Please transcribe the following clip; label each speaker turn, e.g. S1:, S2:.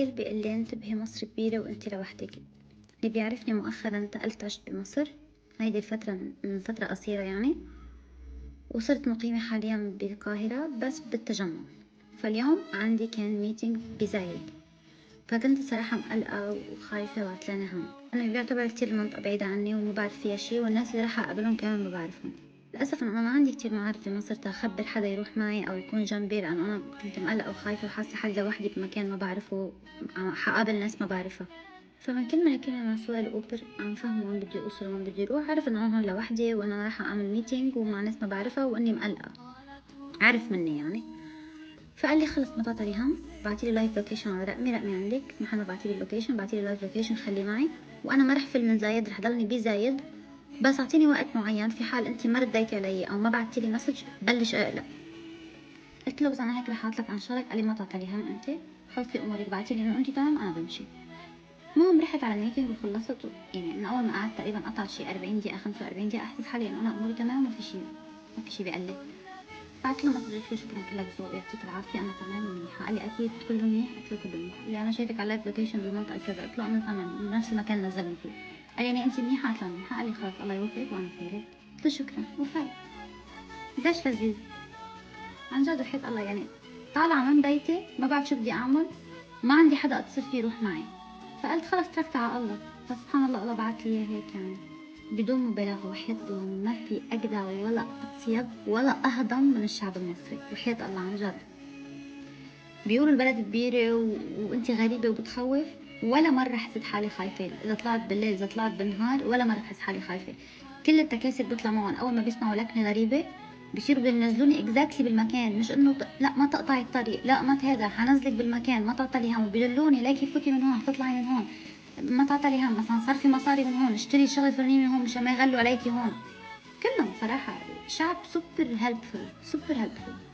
S1: الكل بيقول لي انتبهي مصر كبيرة وانتِ لوحدك. اللي بيعرفني مؤخرا انتقلت عشت بمصر هيدي الفترة من فترة قصيرة يعني، وصرت مقيمة حاليا بالقاهرة بس بالتجمع. فاليوم عندي كان ميتينج بزايد، فكنت صراحة مقلقة وخايفة وعتلانة هم. أنا بيعتبر كتير المنطقة بعيدة عني وما بعرف فيها شي، والناس اللي راح أقابلهم كمان ما بعرفهم. للأسف أنا ما عندي كتير معارف بمصر تخبر حدا يروح معي أو يكون جنبي، لأنه أنا كنت مقلقة وخايفة وحاسة حالي لوحدي بمكان ما بعرفه، حقابل ناس ما بعرفها. فمن كل ما حكينا مع سواق الأوبر عم فهم وين بدي أوصل وين بدي أروح، عرف إنه أنا هون لوحدي وأنا رايحة أعمل ميتينج ومع ناس ما بعرفها وإني مقلقة، عرف مني يعني. فقال لي خلص ما تعطلي هم، بعتيلي لايف لوكيشن على رقمي عندك محل ما بعتيلي اللوكيشن، بعتيلي لايف لوكيشن خليه معي، وانا ما رح فل من زايد، رح ضلني بزايد، بس اعطيني وقت معين في حال انت ما رديتي علي او ما بعتيلي مسج بلش اقلق. قلت له بس انا هيك رح اعطلك عن شغلك. قال لي ما تعطلي هم، انت خلصي امورك، بعتيلي انه انت تمام انا بمشي. المهم رحت على الميتنج وخلصت، يعني من اول ما قعدت تقريبا قطع شي 40 دقيقه 45 دقيقه احس حالي انه انا اموري تمام ما في شي بيقلق. بعت له مسج قلت له شكرا كلك ذوق يعطيك العافية أنا تمام منيحة. قال لي أكيد كله منيح؟ قلت له كله منيح. قال لي أنا شايفك على اللايف لوكيشن بمنطقة كذا. قلت له أنا تمام من نفس المكان نزلني فيه. قال لي يعني أنت منيحة؟ قلت له منيحة. قال لي خلاص الله يوفقك وأنا خيرك. قلت له شكرا وفاي. قديش لذيذ عن جد وحياة الله، يعني طالعة من بيتي ما بعرف شو بدي أعمل، ما عندي حدا أتصل فيه يروح معي، فقلت خلص تركت على الله. فسبحان الله الله بعت لي هيك يعني بدون مبالغة. وحياة الله ما في أجدع ولا أطيب ولا أهضم من الشعب المصري، وحياة الله عن جد. بيقولوا البلد كبيرة وانتي غريبة وبتخوف، ولا مرة حسيت حالي خايفة. إذا طلعت بالليل إذا طلعت بالنهار ولا مرة بحس حالي خايفة. كل التكاسي بطلع معهم أول ما بيسمعوا لكنة غريبة بصيروا بينزلوني اكزاكتلي بالمكان، مش انه لا ما تقطعي الطريق، لا ما هذا حنزلك بالمكان، ما تعطلي هم، بدلوني ليكي فوتي من هون تطلعي من هون، ما تعطلي هم، مثلا صار في مصاري من هون اشتري شغله فلانيه من هون مشان ما يغلوا عليكي هون. كلهم صراحه شعب سوبر هيلبفul سوبر هيلبفul.